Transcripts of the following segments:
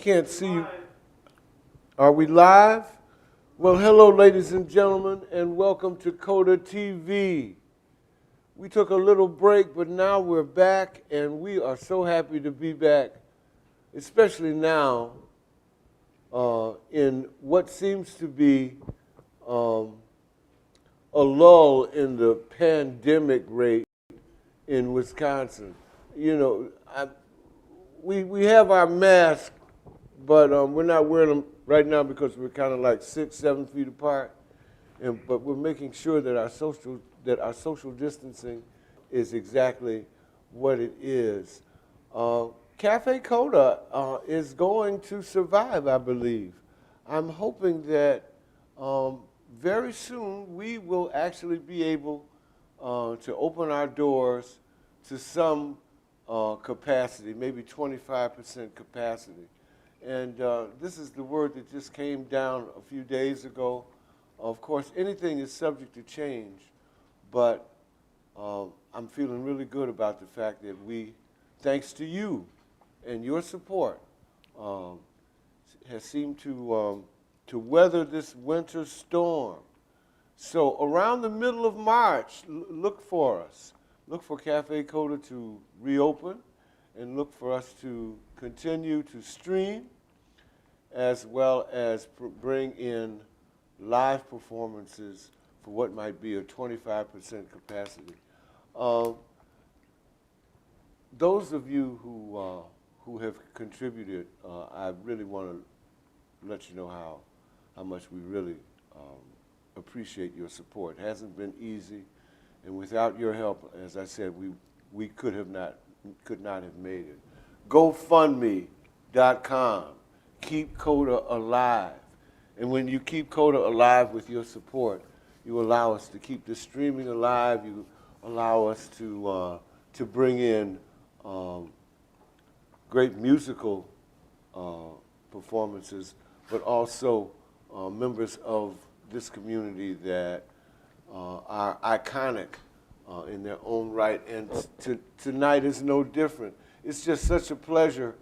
can't see you. Are we live? Well, hello, ladies and gentlemen, and welcome to CODA TV. We took a little break, but now we're back, and we are so happy to be back, especially now in what seems to be a lull in the pandemic rate in Wisconsin. You know, we have our masks, but we're not wearing them right now because we're kind of like 6-7 feet apart. But we're making sure that our social distancing is exactly what it is. Cafe CODA is going to survive, I believe. I'm hoping that very soon we will actually be able to open our doors to some capacity, maybe 25% capacity. And this is the word that just came down a few days ago. Of course, anything is subject to change, but I'm feeling really good about the fact that we, thanks to you and your support, has seemed to weather this winter storm. So around the middle of March, look for us. Look for Cafe CODA to reopen, and look for us to continue to stream, as well as bring in live performances for what might be a 25% capacity. Those of you who have contributed, I really want to let you know how much we really appreciate your support. It hasn't been easy, and without your help, as I said, we could not have made it. GoFundMe.com. Keep CODA alive. And when you keep CODA alive with your support, you allow us to keep the streaming alive. You allow us to bring in great musical performances, but also members of this community that are iconic in their own right. And tonight is no different. It's just such a pleasure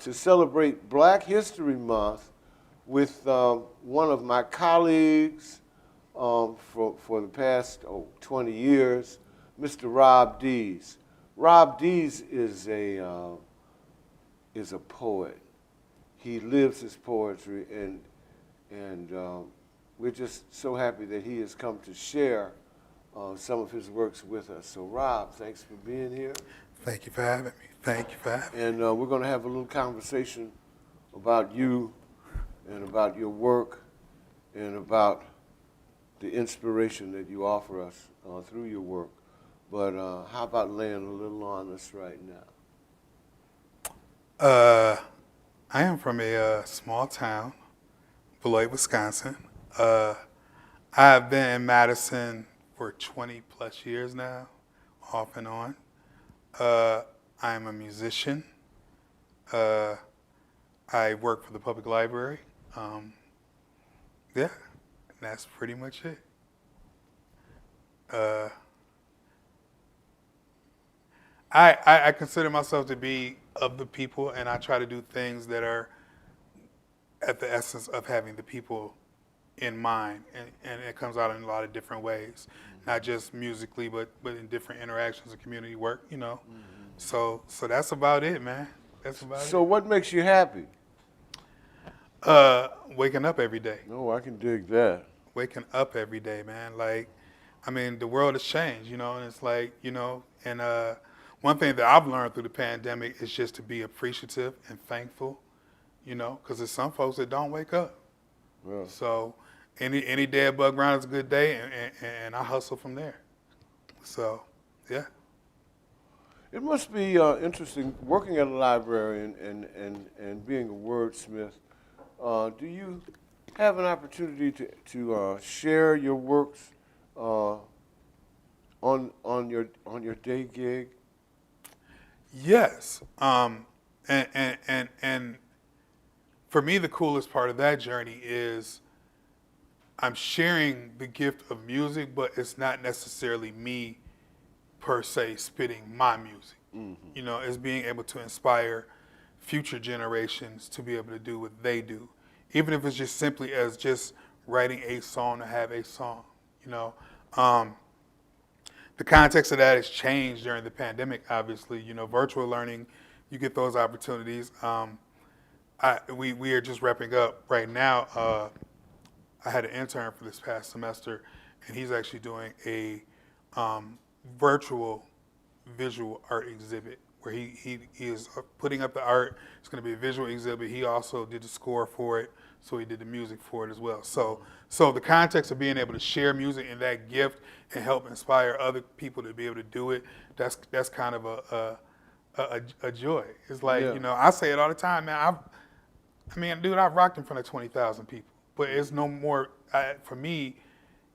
to celebrate Black History Month with one of my colleagues for the past 20 years, Mr. Rob Dees. Rob Dees is a poet. He lives his poetry, and we're just so happy that he has come to share some of his works with us. So Rob, thanks for being here. Thank you for having me. Thank you for having me. And we're going to have a little conversation about you and about your work and about the inspiration that you offer us through your work. But how about laying a little on us right now? I am from a small town, Beloit, Wisconsin. I have been in Madison for 20 plus years now, off and on. I am a musician. I work for the public library. Yeah, that's pretty much it. I consider myself to be of the people, and I try to do things that are at the essence of having the people in mind, and it comes out in a lot of different ways, not just musically, but in different interactions and community work, you know. So that's about it, man. That's about it. So what makes you happy? Waking up every day. No, I can dig that. Waking up every day, man. Like, I mean, the world has changed, you know, and it's like, you know, and one thing that I've learned through the pandemic is just to be appreciative and thankful, you know, because there's some folks that don't wake up. Yeah. So any day above ground is a good day, and I hustle from there. So, yeah. It must be interesting working at a library and being a wordsmith. Do you have an opportunity to share your works on your day gig? Yes, and for me, the coolest part of that journey is I'm sharing the gift of music, but it's not necessarily me per se spitting my music. You know, it's being able to inspire future generations to be able to do what they do, even if it's just simply as just writing a song to have a song. You know, the context of that has changed during the pandemic. Obviously, you know, virtual learning, you get those opportunities. We are just wrapping up right now. I had an intern for this past semester, and he's actually doing a virtual visual art exhibit where he is putting up the art. It's going to be a visual exhibit. He also did the score for it, so he did the music for it as well. So the context of being able to share music and that gift and help inspire other people to be able to do it, that's kind of a joy. It's like, you know, I say it all the time, man. I've rocked in front of 20,000 people, but it's no more, for me,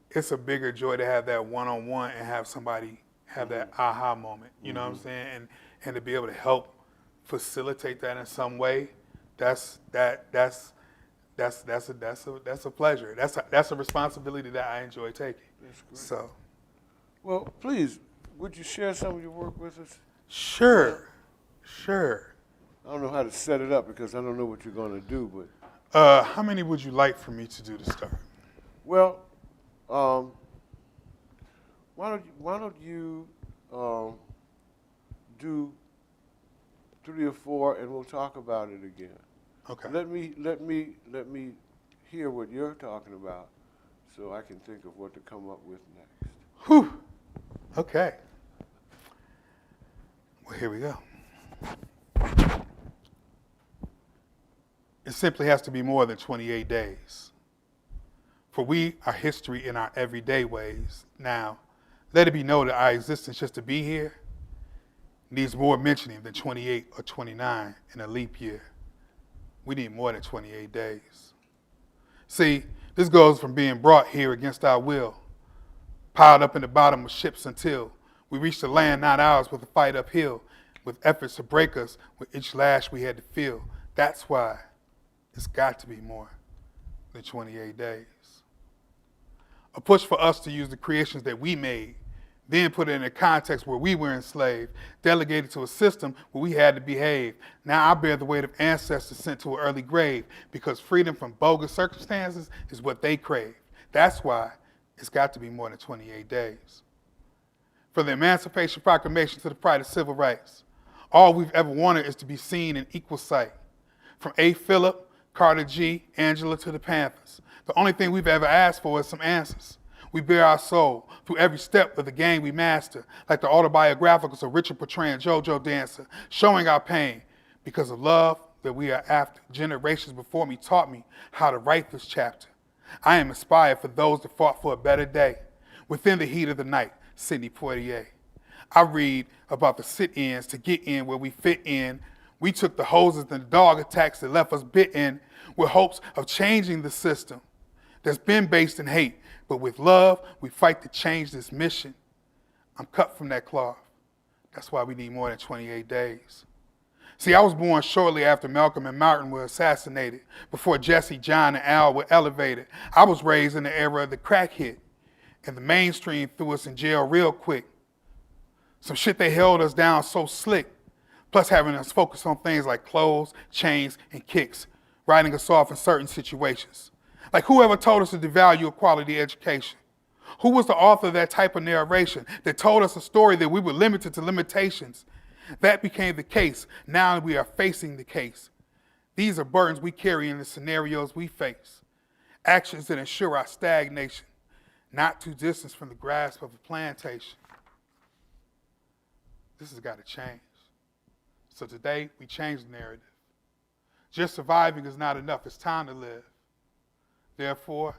it's a bigger joy to have that one-on-one and have somebody have that aha moment, you know what I'm saying? And to be able to help facilitate that in some way, that's a pleasure. That's a responsibility that I enjoy taking. That's great. So, well, please, would you share some of your work with us? Sure. I don't know how to set it up because I don't know what you're going to do, but how many would you like for me to do to start? well, why don't you do 3 or 4, and we'll talk about it again. Okay. Let me hear what you're talking about, so I can think of what to come up with next. Whew. Okay. Well, here we go. It simply has to be more than 28 days. For we are history in our everyday ways. Now, let it be noted our existence just to be here needs more mentioning than 28 or 29 in a leap year. We need more than 28 days. See, this goes from being brought here against our will, piled up in the bottom of ships until we reach the land not ours with a fight uphill, with efforts to break us with each lash we had to feel. That's why it's got to be more than 28 days. A push for us to use the creations that we made, then put it in a context where we were enslaved, delegated to a system where we had to behave. Now I bear the weight of ancestors sent to an early grave because freedom from bogus circumstances is what they crave. That's why it's got to be more than 28 days. From the Emancipation Proclamation to the Pride of Civil Rights, all we've ever wanted is to be seen in equal sight. From A. Phillip, Carter G., Angela to the Panthers. The only thing we've ever asked for is some answers. We bear our soul through every step of the game we master, like the autobiographicals of Richard portraying JoJo Dancer, showing our pain because of love that we are after. Generations before me taught me how to write this chapter. I am inspired for those that fought for a better day. Within the heat of the night, Sidney Poitier. I read about the sit-ins to get in where we fit in. We took the hoses and the dog attacks that left us bitten with hopes of changing the system that's been based in hate. But with love, we fight to change this mission. I'm cut from that cloth. That's why we need more than 28 days. See, I was born shortly after Malcolm and Martin were assassinated, before Jesse, John, and Al were elevated. I was raised in the era of the crack hit, and the mainstream threw us in jail real quick. Some shit they held us down so slick, plus having us focus on things like clothes, chains, and kicks, writing us off in certain situations. Like whoever told us to devalue a quality education? Who was the author of that type of narration that told us a story that we were limited to limitations? That became the case. Now we are facing the case. These are burdens we carry in the scenarios we face. Actions that ensure our stagnation, not too distant from the grasp of a plantation. This has got to change. So today, we change the narrative. Just surviving is not enough. It's time to live. Therefore,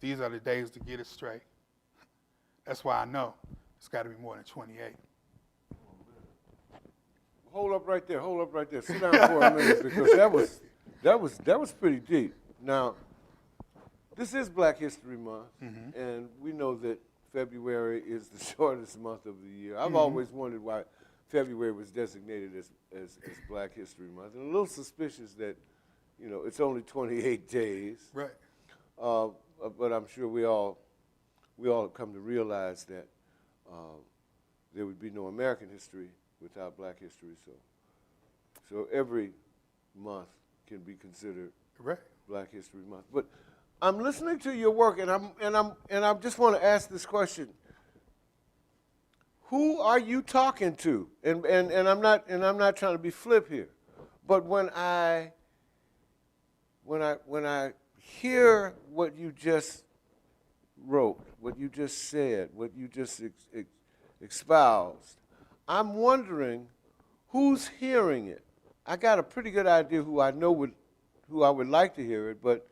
these are the days to get it straight. That's why I know it's got to be more than 28. Hold up right there. Sit down for a minute because that was pretty deep. Now, this is Black History Month, and we know that February is the shortest month of the year. I've always wondered why February was designated as Black History Month, and a little suspicious that, you know, it's only 28 days. Right. But I'm sure we all have come to realize that there would be no American history without Black history. So every Month can be considered Right. Black History Month. But I'm listening to your work, and I just want to ask this question: who are you talking to? And I'm not trying to be flip here, but when I hear what you just wrote, what you just said, what you just espoused, I'm wondering who's hearing it. I got a pretty good idea who I would like to hear it, but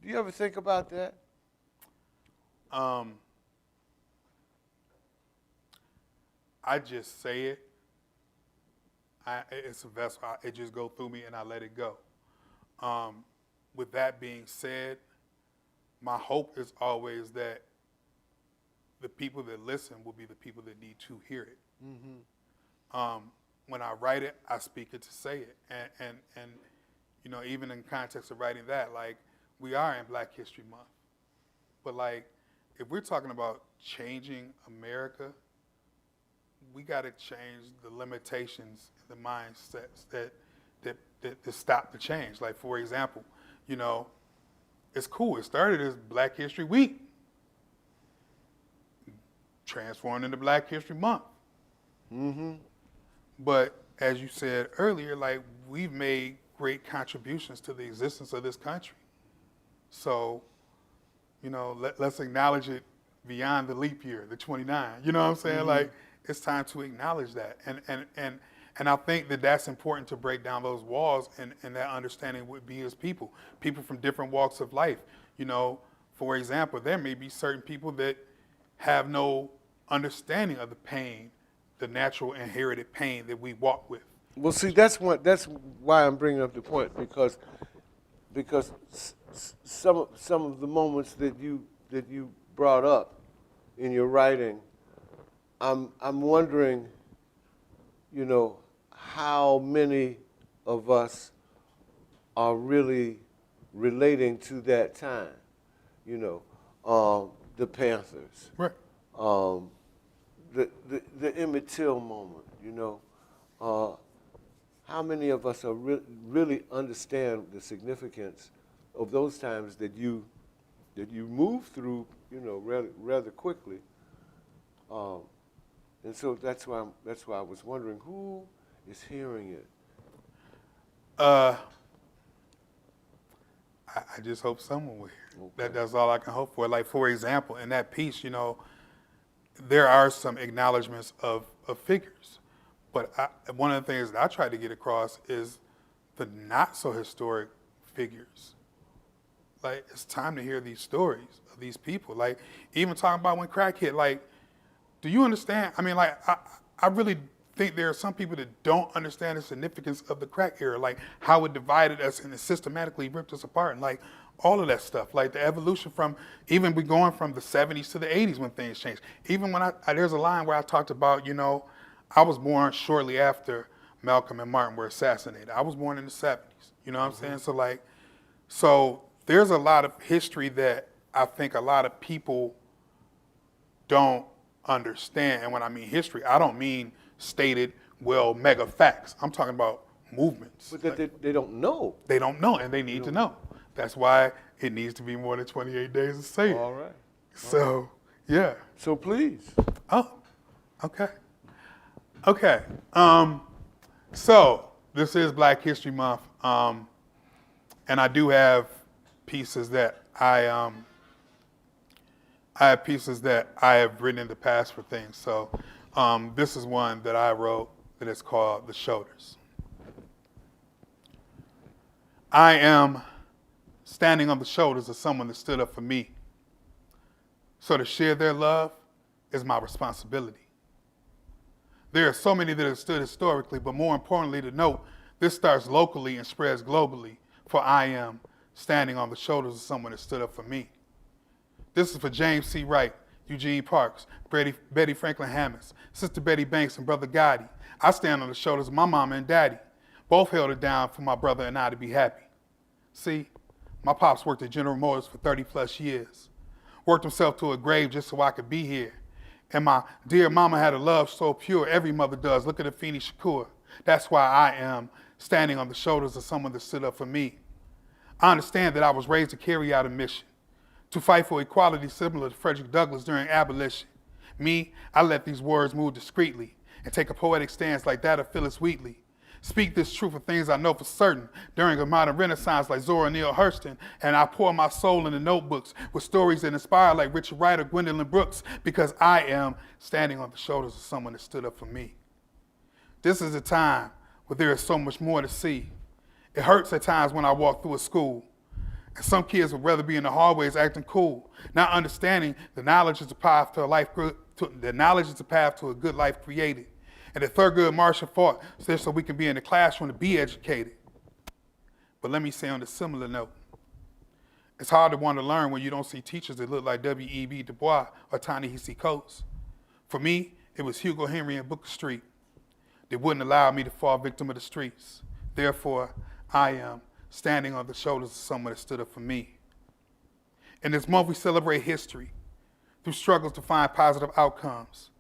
do you ever think about that? I just say it. It's a vessel. It just go through me and I let it go. With that being said, my hope is always that the people that listen will be the people that need to hear it. Mm-hmm. When I write it, I speak it to say it. And you know, even in context of writing that, like, we are in Black History Month. But like, if we're talking about changing America, we got to change the limitations, the mindsets that stop the change. Like, for example, you know, it's cool. It started as Black History Week, transformed into Black History Month. Mm-hmm. But as you said earlier, like, we've made great contributions to the existence of this country. So, you know, let's acknowledge it beyond the leap year, the 29. You know what I'm saying? Mm-hmm. Like, it's time to acknowledge that. And I think that that's important to break down those walls, and that understanding would be as people from different walks of life. You know, for example, there may be certain people that have no understanding of the pain, the natural inherited pain that we walk with. Well, see, that's why I'm bringing up the point, because some of the moments that you brought up in your writing, I'm wondering, you know, how many of us are really relating to that time. You know, the Panthers, right? The Emmett Till moment. You know, how many of us are really understand the significance of those times that you move through, you know, rather quickly. And so that's why I was wondering who is hearing it. I just hope someone will hear it. Okay. That's all I can hope for. Like, for example, in that piece, you know, there are some acknowledgments of figures, but one of the things that I tried to get across is the not so historic figures. Like, it's time to hear these stories of these people. Like, even talking about when crack hit, like, do you understand? I mean, like, I really think there are some people that don't understand the significance of the crack era, like how it divided us and it systematically ripped us apart, and like all of that stuff, like the evolution from even we going from the 70s to the 80s when things changed. Even when there's a line where I talked about, you know, I was born shortly after Malcolm and Martin were assassinated. I was born in the 70s, you know what I'm saying? So like, so there's a lot of history that I think a lot of people don't understand. And when I mean history, I don't mean stated, well, mega facts. I'm talking about movements. But that they don't know. They don't know, and they need to know. That's why it needs to be more than 28 days to say it. All right. So, yeah. So please. Oh, okay. Okay. So this is Black History Month, and I do have pieces that I have pieces that I have written in the past for things. So this is one that I wrote that is called The Shoulders. I am standing on the shoulders of someone that stood up for me. So to share their love is my responsibility. There are so many that have stood historically, but more importantly to note, this starts locally and spreads globally, for I am standing on the shoulders of someone that stood up for me. This is for James C. Wright, Eugene Parks, Betty Franklin Hammonds, Sister Betty Banks, and Brother Gotti. I stand on the shoulders of my mama and daddy. Both held it down for my brother and I to be happy. See, my pops worked at General Motors for 30 plus years. Worked himself to a grave just so I could be here. And my dear mama had a love so pure, every mother does. Look at Afeni Shakur. That's why I am standing on the shoulders of someone that stood up for me. I understand that I was raised to carry out a mission, to fight for equality similar to Frederick Douglass during abolition. Me, I let these words move discreetly and take a poetic stance like that of Phyllis Wheatley. Speak this truth of things I know for certain during a modern renaissance like Zora Neale Hurston, and I pour my soul into notebooks with stories that inspire like Richard Wright or Gwendolyn Brooks, because I am standing on the shoulders of someone that stood up for me. This is a time where there is so much more to see. It hurts at times when I walk through a school, and some kids would rather be in the hallways acting cool, not understanding the knowledge is the path to a life. The knowledge is the path to a good life created. And the Thurgood Marshall fought so we can be in the classroom to be educated. But let me say on a similar note, it's hard to want to learn when you don't see teachers that look like W.E.B. Du Bois or Ta-Nehisi Coates. For me, it was Hugo Henry and Booker Street. They wouldn't allow me to fall victim of the streets. Therefore, I am standing on the shoulders of someone that stood up for me. In this month, we celebrate history through struggles to find positive outcomes.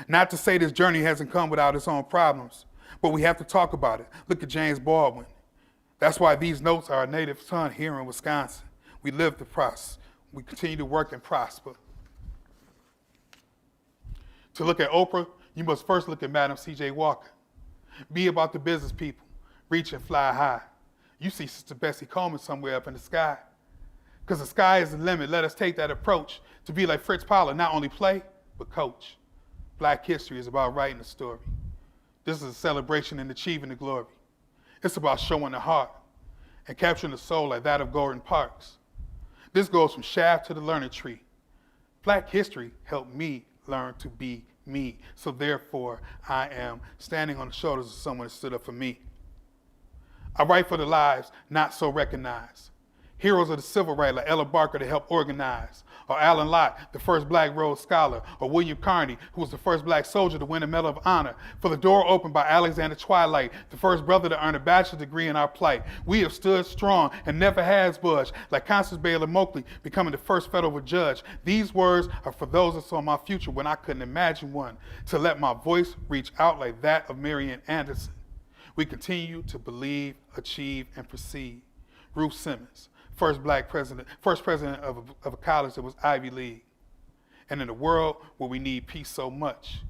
Not to say this journey hasn't come without its own problems, but we have to talk about it. Look at James Baldwin. That's why these notes are a native son here in Wisconsin. We live to prosper. We continue to work and prosper. To look at Oprah, you must first look at Madam C.J. Walker. Be about the business people. Reach and fly high. You see Sister Bessie Coleman somewhere up in the sky. Because the sky is the limit. Let us take that approach to be like Fritz Pollard, not only play, but coach. Black history is about writing a story. This is a celebration and achieving the glory. It's about showing the heart and capturing the soul like that of Gordon Parks. This goes from shaft to the learning tree. Black history helped me learn to be me. So therefore, I am standing on the shoulders of someone that stood up for me. I write for the lives not so recognized. Heroes of the civil rights like Ella Barker to help organize, or Alan Lott, the first Black Rhodes Scholar, or William Carney, who was the first Black soldier to win a Medal of Honor, for the door opened by Alexander Twilight, the first brother to earn a bachelor's degree in our plight. We have stood strong and never has budged, like Constance Baylor Moakley becoming the first federal judge. These words are for those that saw my future when I couldn't imagine one, to let my voice reach out like that of Marian Anderson. We continue to believe, achieve, and proceed. Ruth Simmons, first president of a college that was Ivy League. And in a world where we need peace so much,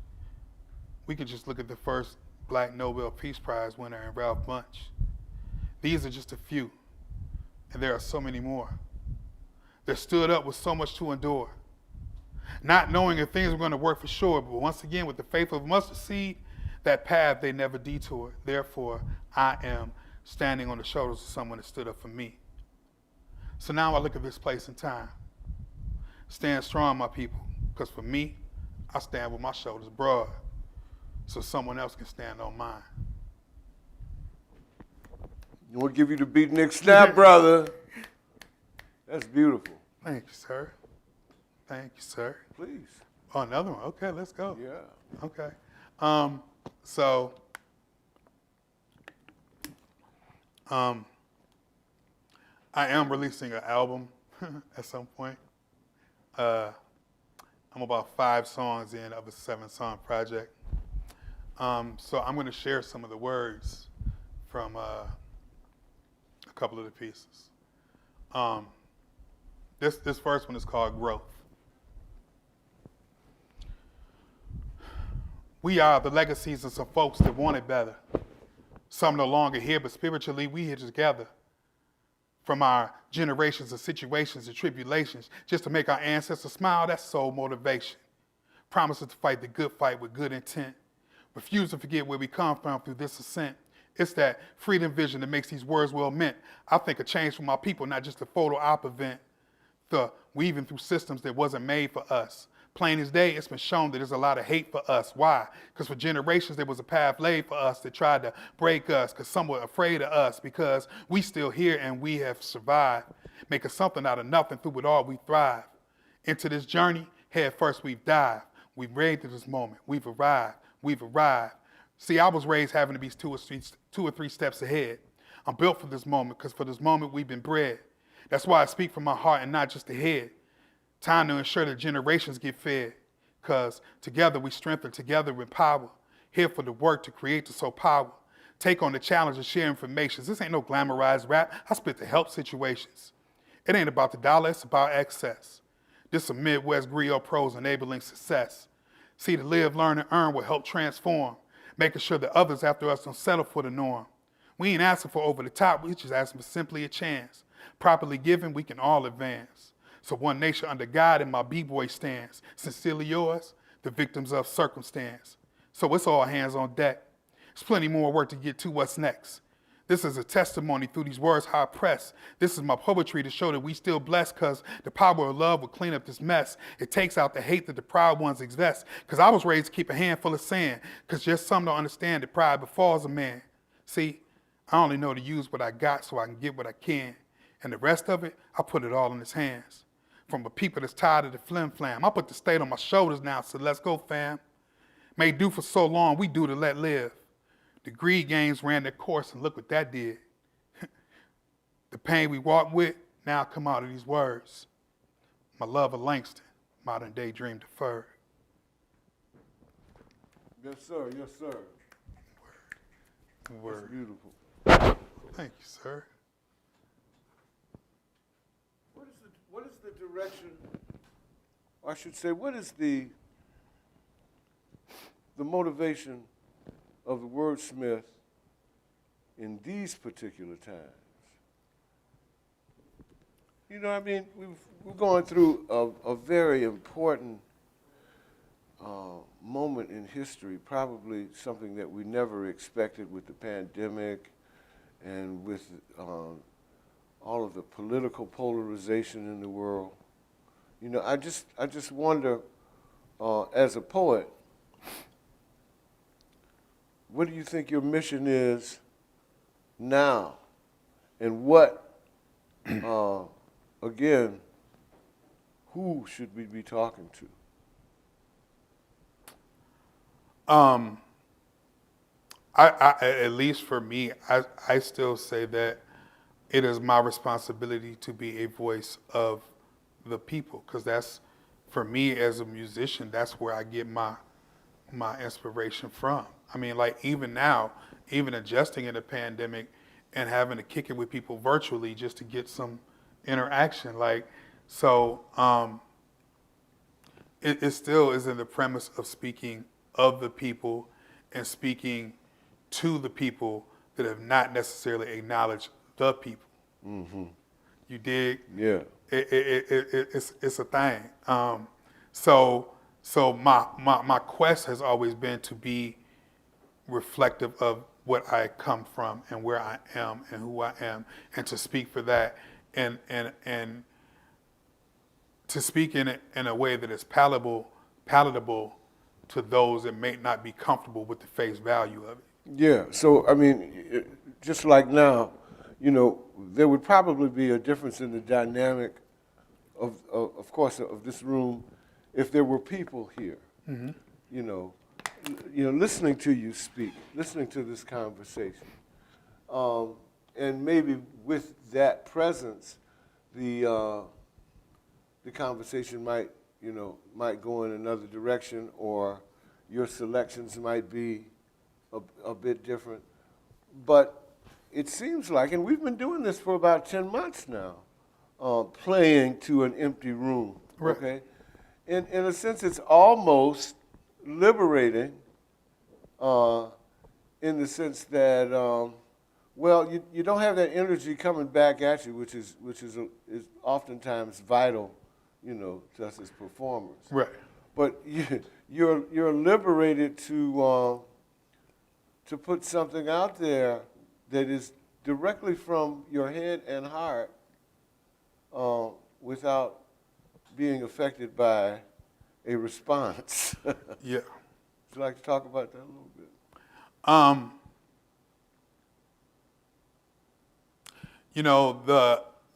we can just look at the first Black Nobel Peace Prize winner in Ralph Bunche. These are just a few, and there are so many more. They stood up with so much to endure, not knowing if things were going to work for sure, but once again, with the faith of mustard seed, that path they never detoured. Therefore, I am standing on the shoulders of someone that stood up for me. So now I look at this place and time. Stand strong, my people, because for me, I stand with my shoulders broad, so someone else can stand on mine. We'll give you the beatnik snap, brother. That's beautiful. Thank you, sir. Thank you, sir. Please. Oh, another one. Okay, let's go. Yeah. Okay. So I am releasing an album at some point. I'm about 5 songs in of a 7-song project. So I'm going to share some of the words from a couple of the pieces. This first one is called Growth. We are the legacies of some folks that wanted better. Some no longer here, but spiritually we here together. From our generations of situations and tribulations, just to make our ancestors smile, that's soul motivation. Promises to fight the good fight with good intent. Refuse to forget where we come from through this ascent. It's that freedom vision that makes these words well meant. I think a change for my people, not just a photo op event. The weaving through systems that wasn't made for us. Plain as day, it's been shown that there's a lot of hate for us. Why? Because for generations, there was a path laid for us that tried to break us, because some were afraid of us, because we still here and we have survived. Making something out of nothing, through it all we thrive. Into this journey, head first we've dived. We've made to this moment. We've arrived. See, I was raised having to be 2 or 3 steps ahead. I'm built for this moment, because for this moment we've been bred. That's why I speak from my heart and not just the head. Time to ensure that generations get fed, because together we strengthen, together we empower. Here for the work to create the soul power. take on the challenge of share information. This ain't no glamorized rap. I spit to help situations. It ain't about the dollar, it's about access. This a Midwest griot prose enabling success. See, to live, learn, and earn will help transform, making sure that others after us don't settle for the norm. We ain't asking for over the top, we just asking for simply a chance. Properly given, we can all advance. So one nation under God and my B-boy stands. Sincerely yours, the victims of circumstance. So it's all hands on deck. There's plenty more work to get to. What's next? This is a testimony through these words how I press. This is my poetry to show that we still blessed, because the power of love will clean up this mess. It takes out the hate that the proud ones exist. Because I was raised to keep a handful of sand, because just some don't understand that pride befalls a man. See, I only know to use what I got so I can get what I can. And the rest of it, I put it all in his hands. From a people that's tired of the flim-flam, I put the state on my shoulders now, so let's go, fam. May do for so long, we do to let live. The greed games ran their course, and look what that did. The pain we walk with now come out of these words. My love of Langston, modern day dream deferred. Yes, sir. Yes, sir. Word. That's beautiful. Thank you, sir. What is the direction, or I should say, what is the motivation of the wordsmith in these particular times? You know, I mean, we're going through a very important moment in history, probably something that we never expected with the pandemic and with all of the political polarization in the world. You know, I just wonder, as a poet, what do you think your mission is now? And what, again, who should we be talking to? At least for me, I still say that it is my responsibility to be a voice of the people, because that's, for me as a musician, that's where I get my inspiration from. I mean, like even now, even adjusting in the pandemic and having to kick it with people virtually just to get some interaction, like, so it still is in the premise of speaking of the people and speaking to the people that have not necessarily acknowledged the people. Mm-hmm. You dig? Yeah. It's a thing. So my quest has always been to be reflective of what I come from and where I am and who I am, and to speak for that, and to speak in a way that is palatable to those that may not be comfortable with the face value of it. Yeah. So I mean, just like now, you know, there would probably be a difference in the dynamic of course, of this room if there were people here. Mm-hmm. You know, listening to you speak, listening to this conversation, and maybe with that presence, the conversation might go in another direction, or your selections might be a bit different. But it seems like, and we've been doing this for about 10 months now, playing to an empty room. Right. Okay, in a sense, it's almost liberating, in the sense that, well, you don't have that energy coming back at you, which is oftentimes vital, to us as performers. Right. But you're liberated to put something out there that is directly from your head and heart, without being affected by a response. Yeah. Would you like to talk about that a little bit?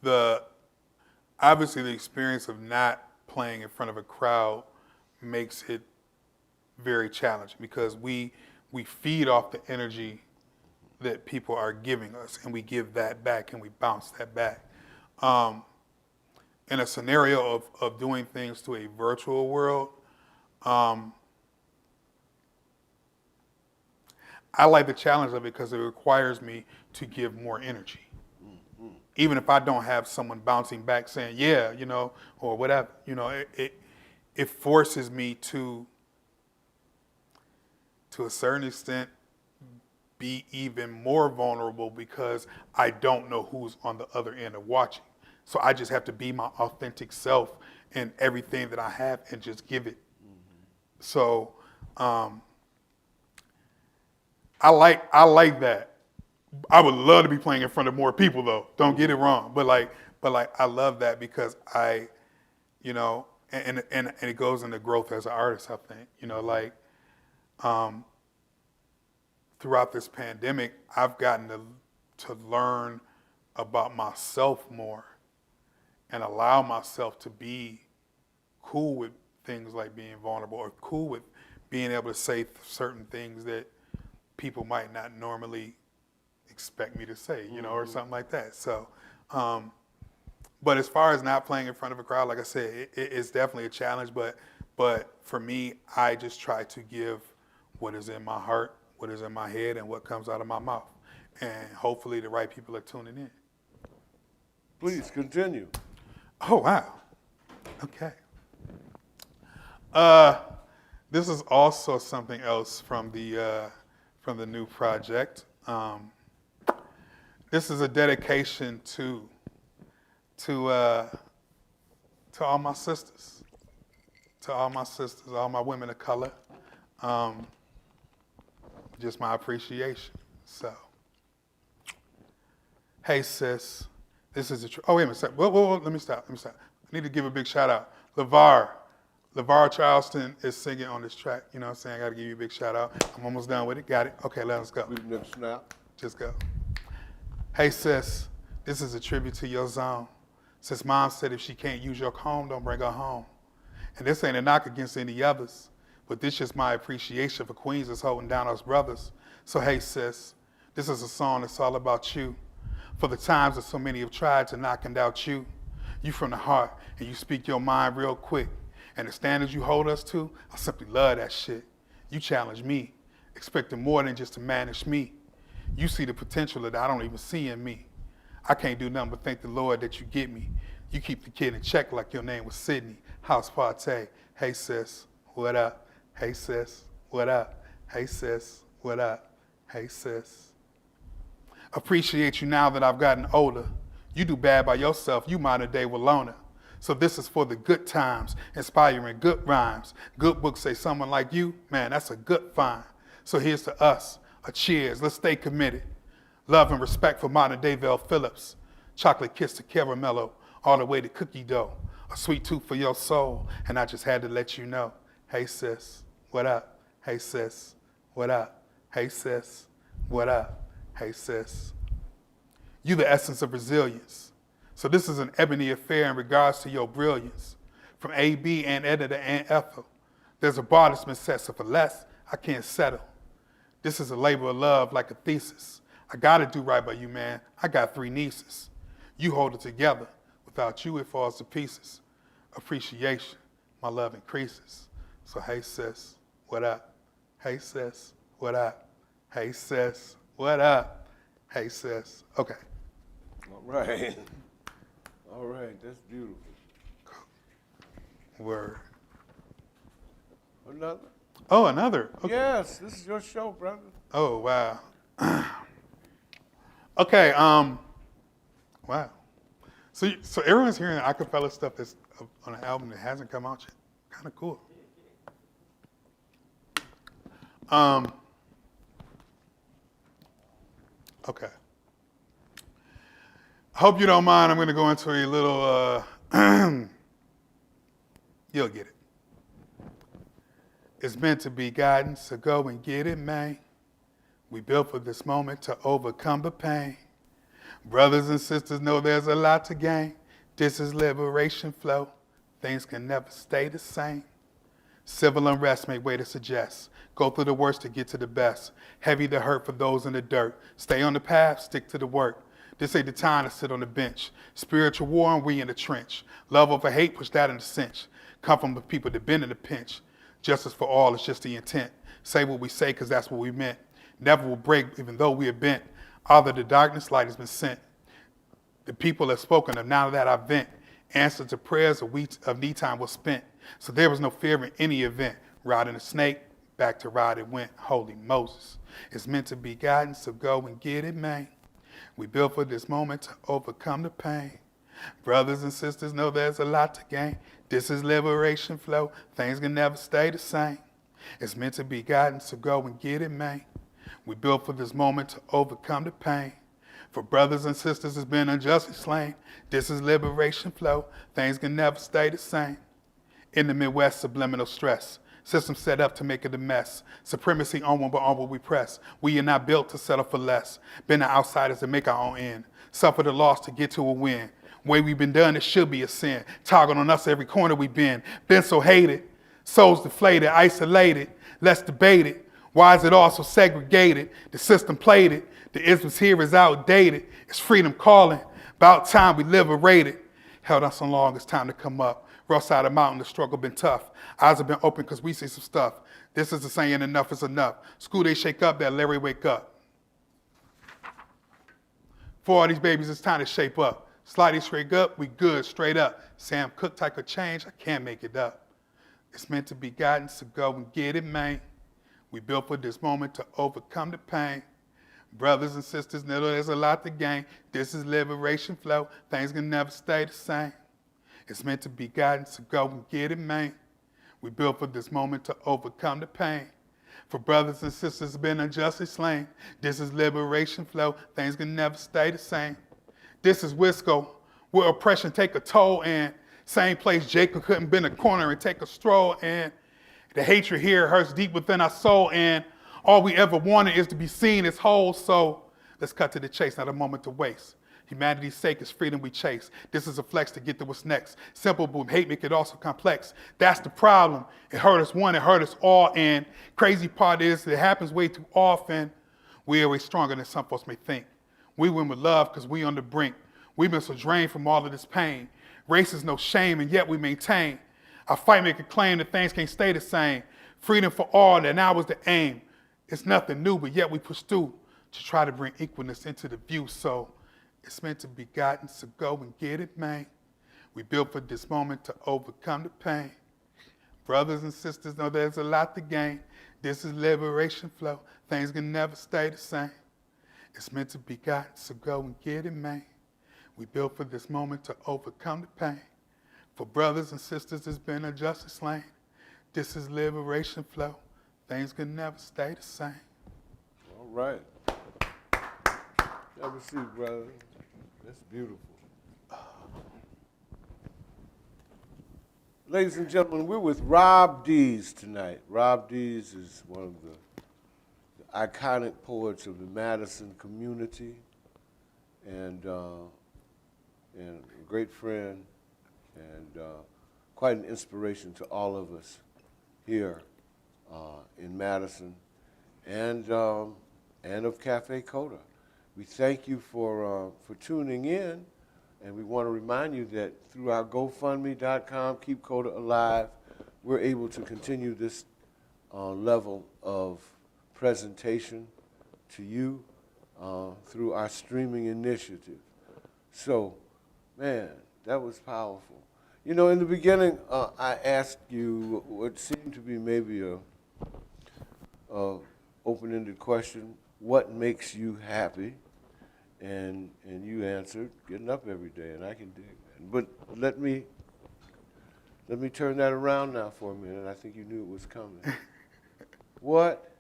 The obviously the experience of not playing in front of a crowd makes it very challenging, because we feed off the energy that people are giving us, and we give that back and we bounce that back. In a scenario of doing things to a virtual world, I like the challenge of it because it requires me to give more energy. Even if I don't have someone bouncing back saying, yeah, you know, or whatever, you know, it forces me to a certain extent, be even more vulnerable because I don't know who's on the other end of watching. So I just have to be my authentic self in everything that I have and just give it. So I like that. I would love to be playing in front of more people though. Don't get it wrong. But I love that because I, you know, and it goes into growth as an artist, I think. You know, like throughout this pandemic, I've gotten to learn about myself more and allow myself to be cool with things like being vulnerable or cool with being able to say certain things that people might not normally expect me to say, you know, or something like that. So, but as far as not playing in front of a crowd, like I said, it's definitely a challenge, but for me, I just try to give what is in my heart, what is in my head, and what comes out of my mouth. And hopefully the right people are tuning in. Please continue. Oh, wow. Okay. This is also something else from the new project. This is a dedication to all my sisters, all my women of color. Just my appreciation. So, hey sis, this is oh wait a minute, whoa, let me stop. I need to give a big shout out. LeVar Charleston is singing on this track. You know what I'm saying? I got to give you a big shout out. I'm almost done with it. Got it? Okay, let us go. Snap. Just go. Hey sis, this is a tribute to your zone. Since mom said if she can't use your comb, don't bring her home. And this ain't a knock against any others, but this is my appreciation for queens that's holding down us brothers. So hey sis, this is a song that's all about you. For the times that so many have tried to knock and doubt you. You from the heart and you speak your mind real quick. And the standards you hold us to, I simply love that shit. You challenge me, expecting more than just to manage me. You see the potential that I don't even see in me. I can't do nothing but thank the Lord that you get me. You keep the kid in check like your name was Sydney. House party. Hey sis, what up? Hey sis, what up? Hey sis, what up? Hey sis. Appreciate you now that I've gotten older. You do bad by yourself, you modern day Walona. So this is for the good times, inspiring good rhymes. Good books say someone like you, man, that's a good find. So here's to us, a cheers, let's stay committed. Love and respect for modern day Vel Phillips. Chocolate kiss to caramello, all the way to cookie dough. A sweet tooth for your soul, and I just had to let you know. Hey sis, what up? Hey sis, what up? Hey sis, what up? Hey sis. You the essence of resilience. So this is an ebony affair in regards to your brilliance. From AB and editor and Ethel. There's a bar that's been set, so for less, I can't settle. This is a labor of love like a thesis. I gotta do right by you, man. I got 3 nieces. You hold it together. Without you, it falls to pieces. Appreciation, my love increases. So hey sis, what up? Hey sis, what up? Hey sis, what up? Hey sis. Okay. All right. All right, that's beautiful. Word. Another? Oh, another. Okay. Yes, this is your show, brother. Oh, wow. Okay, wow. So everyone's hearing acapella stuff that's on an album that hasn't come out yet. Kind of cool. Okay. Hope you don't mind. I'm going to go into a little, you'll get it. It's meant to be guidance, so go and get it, man. We built for this moment to overcome the pain. Brothers and sisters know there's a lot to gain. This is liberation flow. Things can never stay the same. Civil unrest make way to suggest. Go through the worst to get to the best. Heavy the hurt for those in the dirt. Stay on the path, stick to the work. This ain't the time to sit on the bench. Spiritual war and we in the trench. Love over hate, push that in the cinch. Come from the people that been in the pinch. Justice for all is just the intent. Say what we say cause that's what we meant. never will break, even though we are bent. Out of the darkness, light has been sent. The people have spoken of now that I vent. Answer to prayers of need time was spent. So there was no fear in any event. Riding a snake, back to ride it went. Holy Moses. It's meant to be guidance, so go and get it, man. We built for this moment to overcome the pain. Brothers and sisters know there's a lot to gain. This is liberation flow. Things can never stay the same. It's meant to be guidance, so go and get it, man. We built for this moment to overcome the pain. For brothers and sisters has been unjustly slain. This is liberation flow. Things can never stay the same. In the Midwest, subliminal stress. System set up to make it a mess. Supremacy onward, but onward we press. We are not built to settle for less. Been the outsiders to make our own end. Suffer the loss to get to a win. Way we've been done, it should be a sin. Target on us every corner we've been. Been so hated. Souls deflated, isolated. Let's debate it. Why is it all so segregated? The system played it. The isms here is outdated. It's freedom calling. About time we liberated. Held us so long, it's time to come up. Rough side of the mountain, the struggle been tough. Eyes have been open because we see some stuff. This is the saying, enough is enough. School they shake up, that Larry wake up. For all these babies, it's time to shape up. Sliding straight up, we good, straight up. Sam Cooke type of change, I can't make it up. It's meant to be guidance, so go and get it, man. We built for this moment to overcome the pain. Brothers and sisters, know there's a lot to gain. This is liberation flow. Things can never stay the same. It's meant to be guidance, so go and get it, man. We built for this moment to overcome the pain. For brothers and sisters have been unjustly slain. This is liberation flow. Things can never stay the same. This is Wisco, where oppression take a toll, and same place Jacob couldn't bend a corner and take a stroll, and the hatred here hurts deep within our soul, and all we ever wanted is to be seen as whole. So let's cut to the chase, not a moment to waste. Humanity's sake is freedom we chase. This is a flex to get to what's next. Simple, but hate make it also complex. That's the problem. It hurt us one, it hurt us all. And crazy part is it happens way too often. We are way stronger than some folks may think. We win with love because we on the brink. We've been so drained from all of this pain. Race is no shame, and yet we maintain. Our fight make a claim that things can't stay the same. Freedom for all, that now was the aim. It's nothing new, but yet we push through to try to bring equalness into the view. So it's meant to be guidance, so go and get it, man. We built for this moment to overcome the pain. Brothers and sisters know there's a lot to gain. This is liberation flow. Things can never stay the same. It's meant to be guidance, so go and get it, man. We built for this moment to overcome the pain. For brothers and sisters, there's been unjustly slain. This is liberation flow. Things can never stay the same. All right. Have a seat, brother. That's beautiful. Ladies and gentlemen, we're with Rob Dees tonight. Rob Dees is one of the iconic poets of the Madison community, and a great friend, and quite an inspiration to all of us here in Madison, and of Cafe CODA. We thank you for tuning in, and we want to remind you that through our GoFundMe.com, Keep CODA Alive, we're able to continue this level of presentation to you through our streaming initiative. So, man, that was powerful. You know, in the beginning, I asked you what seemed to be maybe a open-ended question: what makes you happy? And you answered, getting up every day, and I can dig that. But let me turn that around now for a minute. I think you knew it was coming. What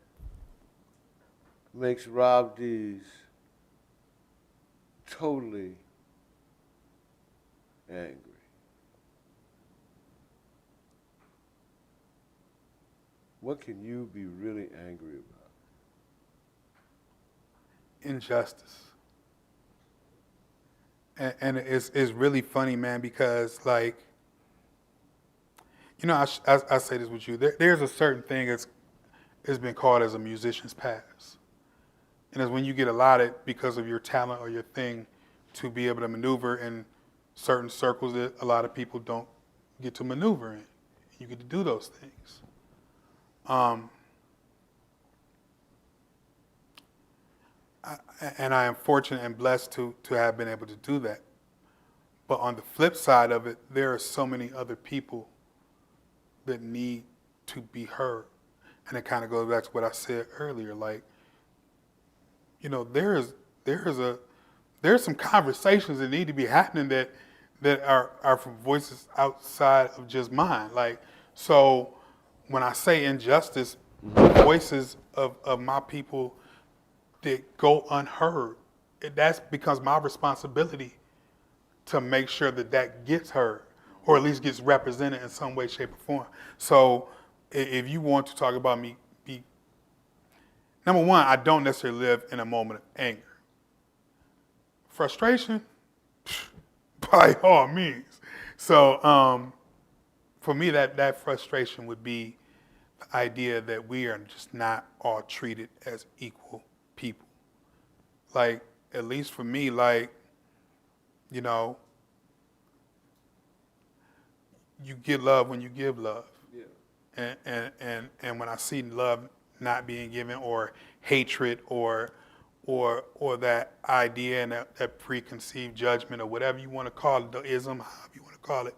makes Rob Dees totally angry? What can you be really angry about? Injustice. And it's really funny, man, because, like, you know, I say this with you. There's a certain thing it's been called as a musician's pass. And it's when you get allotted because of your talent or your thing to be able to maneuver in certain circles that a lot of people don't get to maneuver in. You get to do those things. and I am fortunate and blessed to have been able to do that. But on the flip side of it, there are so many other people that need to be heard. And it kind of goes back to what I said earlier. Like, you know, there's some conversations that need to be happening that are from voices outside of just mine. Like, so when I say injustice, voices of my people that go unheard, that's becomes my responsibility to make sure that gets heard, or at least gets represented in some way, shape, or form. So if you want to talk about me, number one, I don't necessarily live in a moment of anger. Frustration, by all means. So for me, that frustration would be the idea that we are just not all treated as equal people. Like, at least for me, like, you know, you get love when you give love. Yeah. And when I see love not being given, or hatred, or that idea and that preconceived judgment, or whatever you want to call it, the ism, however you want to call it,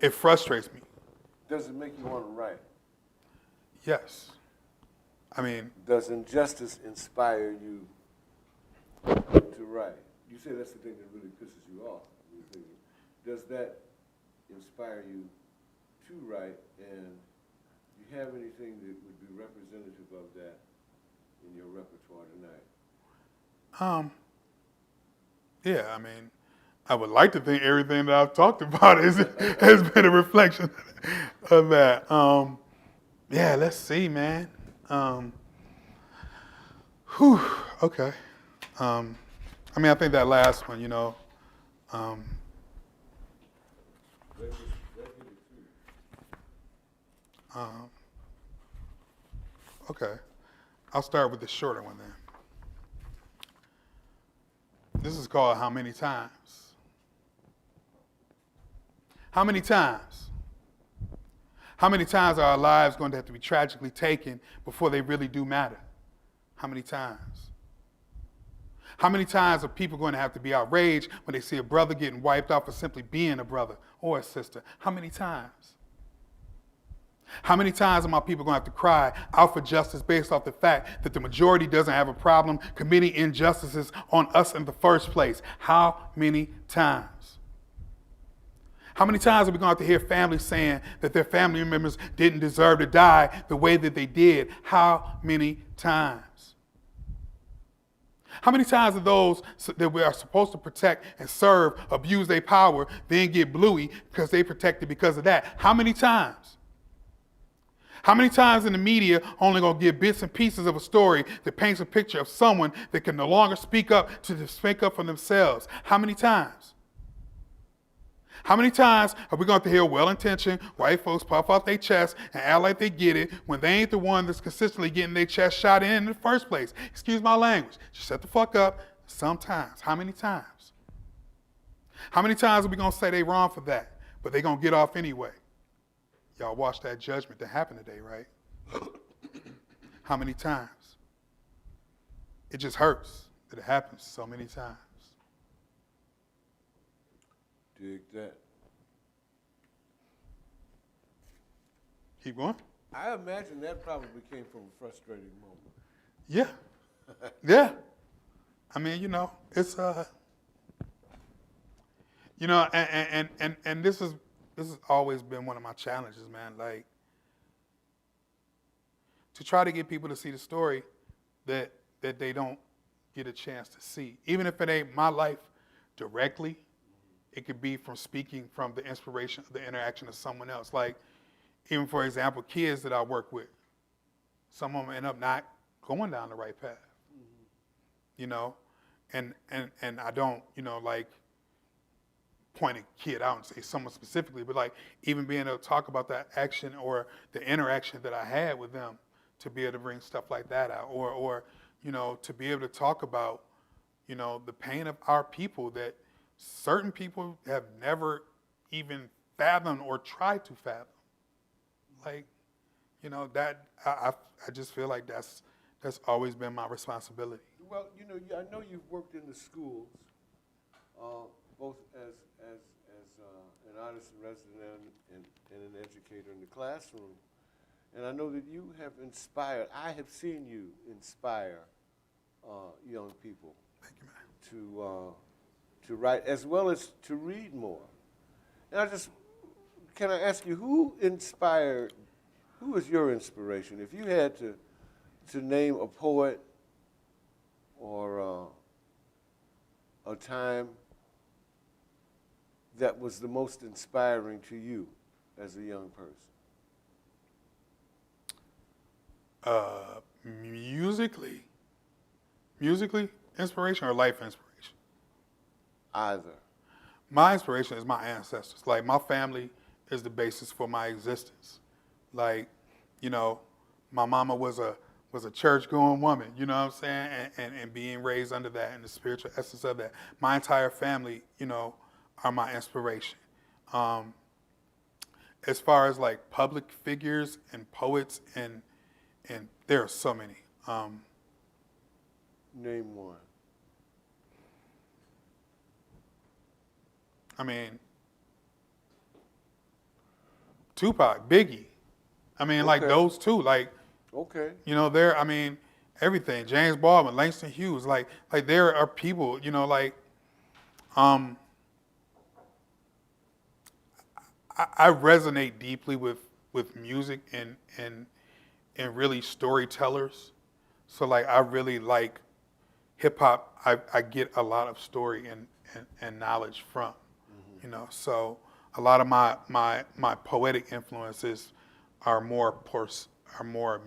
it frustrates me. Does it make you want to write? Yes. I mean, does injustice inspire you to write? You say that's the thing that really pisses you off. Does that inspire you to write, and do you have anything that would be representative of that in your repertoire tonight? Yeah, I mean, I would like to think everything that I've talked about has been a reflection of that. Yeah, let's see, man. Okay. I mean, I think that last one, you know. Okay. I'll start with the shorter one then. This is called How Many Times? How many times? How many times are our lives going to have to be tragically taken before they really do matter? How many times? How many times are people going to have to be outraged when they see a brother getting wiped out for simply being a brother or a sister? How many times? How many times are my people going to have to cry out for justice based off the fact that the majority doesn't have a problem committing injustices on us in the first place? How many times? How many times are we going to have to hear families saying that their family members didn't deserve to die the way that they did? How many times? How many times are those that we are supposed to protect and serve abuse their power, then get bluey because they protected because of that? How many times? How many times in the media only going to give bits and pieces of a story that paints a picture of someone that can no longer speak up for themselves? How many times? How many times are we going to hear well-intentioned white folks puff out their chest and act like they get it when they ain't the one that's consistently getting their chest shot in the first place? Excuse my language. Just shut the fuck up sometimes. How many times? How many times are we going to say they wrong for that, but they going to get off anyway? Y'all watched that judgment that happened today, right? How many times? It just hurts that it happens so many times. Dig that. Keep going. I imagine that probably came from a frustrating moment. Yeah. Yeah. I mean, you know, it's you know, and this has always been one of my challenges, man. Like, to try to get people to see the story that they don't get a chance to see. Even if it ain't my life directly, it could be from speaking from the inspiration of the interaction of someone else. Like, even for example, kids that I work with, some of them end up not going down the right path. Mm-hmm. You know, and I don't, you know, like, point a kid out and say someone specifically, but like even being able to talk about that action or the interaction that I had with them, to be able to bring stuff like that out, or you know, to be able to talk about, you know, the pain of our people that certain people have never even fathomed or tried to fathom. Like, you know, that I just feel like that's That's always been my responsibility. Well, you know, I know you've worked in the schools, both as an artist in residence and an educator in the classroom. And I know that you have inspired, I have seen you inspire young people. Thank you, man. To write as well as to read more. And can I ask you, who is your inspiration? If you had to name a poet or a time that was the most inspiring to you as a young person? Musically, inspiration or life inspiration? Either. My inspiration is my ancestors. Like, my family is the basis for my existence. Like, you know, my mama was a church-going woman, you know what I'm saying? And being raised under that and the spiritual essence of that. My entire family, you know, are my inspiration. As far as like public figures and poets, and there are so many. Name one. I mean, Tupac, Biggie. I mean, like those two, like, okay, you know, I mean, everything. James Baldwin, Langston Hughes, like there are people, you know, like, I resonate deeply with music and really storytellers. So like, I really like hip hop. I get a lot of story and knowledge from, you know. So a lot of my poetic influences are more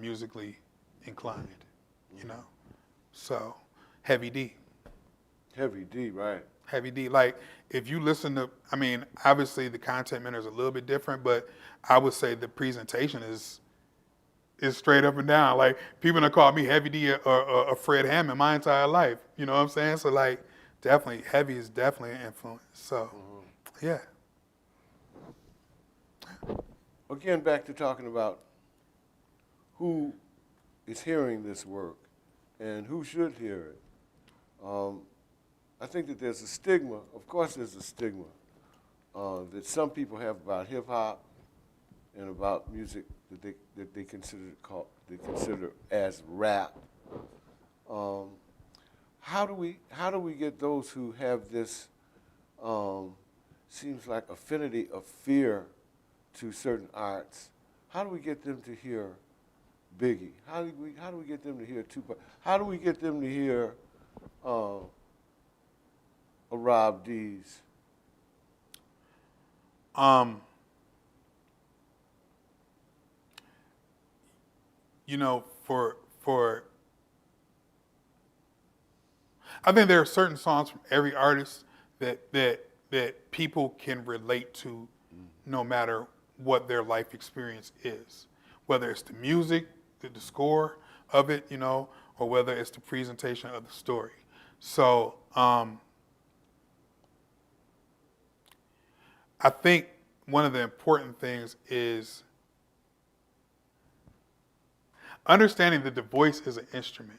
musically inclined, you know. So Heavy D. Heavy D, right? Heavy D. Like, if you listen to, I mean, obviously the content matter is a little bit different, but I would say the presentation is straight up and down. Like, people have called me Heavy D or Fred Hammond my entire life. You know what I'm saying? So like, definitely, Heavy is definitely an influence. So, yeah. Again, back to talking about who is hearing this work and who should hear it. I think that there's a stigma, of course there's a stigma, that some people have about hip hop and about music that they consider as rap. How do we get those who have this seems like affinity of fear to certain arts? How do we get them to hear Biggie? How do we get them to hear Tupac? How do we get them to hear a Rob D's? You know, for I think there are certain songs from every artist that people can relate to, no matter what their life experience is, whether it's the music, the score of it, you know, or whether it's the presentation of the story. So I think one of the important things is understanding that the voice is an instrument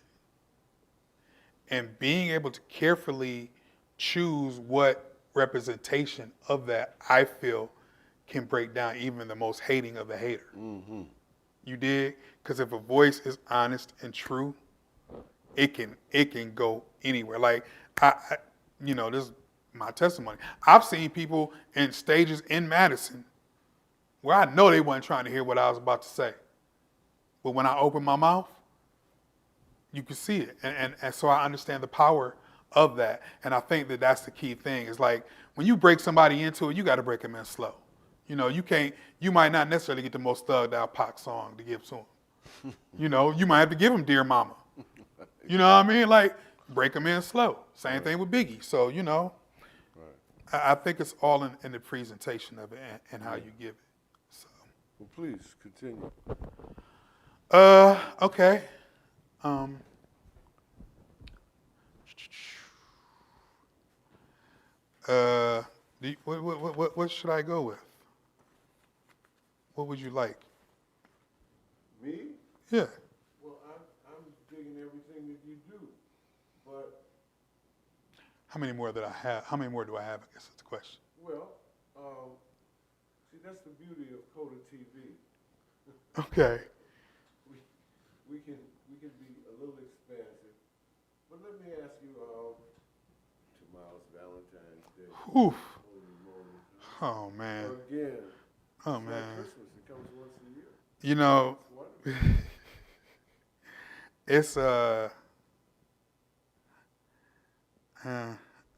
and being able to carefully choose what representation of that I feel can break down even the most hating of the hater. Mm-hmm. You dig? Because if a voice is honest and true, it can go anywhere. Like, I you know, this is my testimony. I've seen people in stages in Madison where I know they weren't trying to hear what I was about to say. But when I open my mouth, you can see it. And so I understand the power of that. And I think that that's the key thing. Is like, when you break somebody into it, you got to break them in slow. You know, you might not necessarily get the most thugged out Pac song to give to them. You know, you might have to give them Dear Mama. You know what I mean? Like, break them in slow. Same thing with Biggie. So, you know, I think it's all in the presentation of it and how you give it. So. Well, please continue. Okay. What should I go with? What would you like? Me? Yeah. Well, I'm digging How many more that I have? How many more do I have? I guess is the question. Well, see, that's the beauty of CODA TV. Okay. We can be a little expansive. But let me ask you, tomorrow's Valentine's Day. Oof. Holy moly. Oh man. Again. Oh It's man. like Christmas. It comes once a year. You know, It's wonderful. it's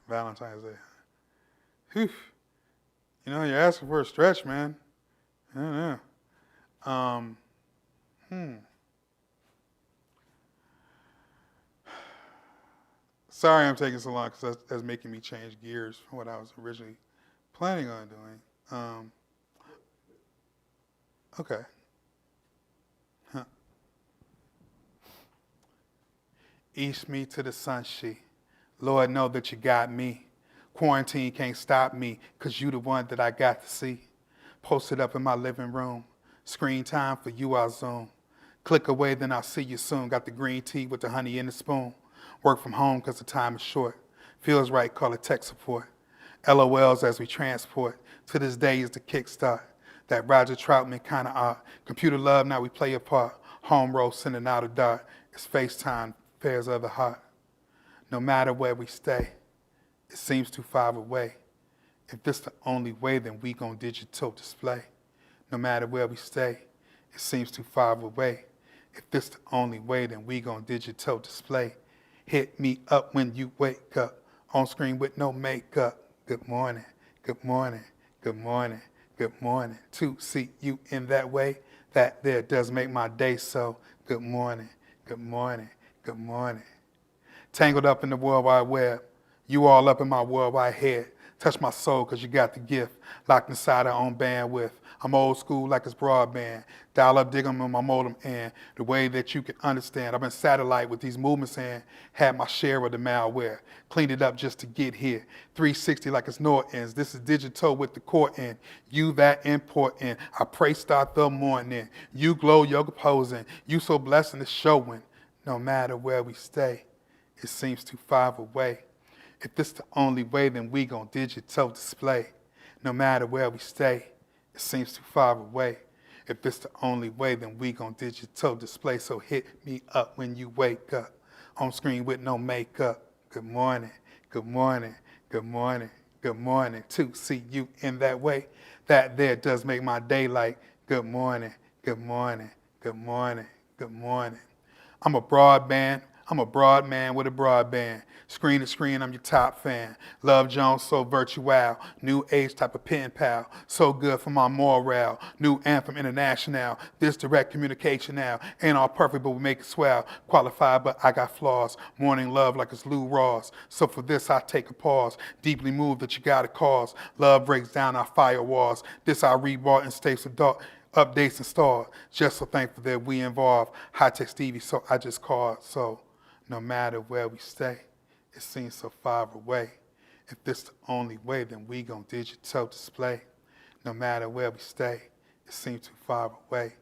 Valentine's Day. Whew. You know, you're asking for a stretch, man. I don't know. Sorry I'm taking so long because that's making me change gears from what I was originally planning on doing. Okay. Huh. East me to the sun sheet. Lord, know that you got me. Quarantine can't stop me because you the one that I got to see. Posted up in my living room. Screen time for you, I'll Zoom. Click away, then I'll see you soon. Got the green tea with the honey in the spoon. Work from home because the time is short. Feels right, call it tech support. LOLs as we transport. To this day is the kickstart. That Roger Troutman kind of art. Computer love, now we play a part. Home row sending out a dart. It's FaceTime, affairs of the heart. No matter where we stay, it seems too far away. If this the only way, then we gon' digital display. No matter where we stay, it seems too far away. If this the only way, then we gon' digital display. Hit me up when you wake up. On screen with no makeup. Good morning, good morning, good morning, good morning. To see you in that way, that there does make my day so. Good morning, good morning, good morning. Tangled up in the World Wide Web. You all up in my worldwide head. Touch my soul because you got the gift. Locked inside our own bandwidth. I'm old school like it's broadband. Dial up, dig 'em on my modem end. The way that you can understand. I've been satellite with these movements and had my share of the malware. Cleaned it up just to get here. 360 like it's Norton's. This is digital with the core in. You that important. I pray start the morning. You glow yoga posing. You so blessed and it's showing. No matter where we stay, it seems too far away. If this the only way, then we gon' digital display. No matter where we stay, it seems too far away. If this the only way, then we gon' digital display. So hit me up when you wake up. On screen with no makeup. Good morning, good morning, good morning, good morning. To see you in that way, that there does make my day like good morning, good morning, good morning, good morning. I'm a broad man with a broadband. Screen to screen, I'm your top fan. Love Jones, so virtual. New age type of pen pal. So good for my morale. New anthem international. This direct communication now. Ain't all perfect, but we make it swell. Qualified, but I got flaws. Morning love like it's Lou Ross. So for this, I take a pause. Deeply moved that you got a cause. Love breaks down our firewalls. This I rebought and stays with dark. Updates installed. Just so thankful that we involved. High-tech Stevie, so I just called. So no matter where we stay, it seems so far away. If this the only way, then we gon' digital display. No matter where we stay, it seems too far away.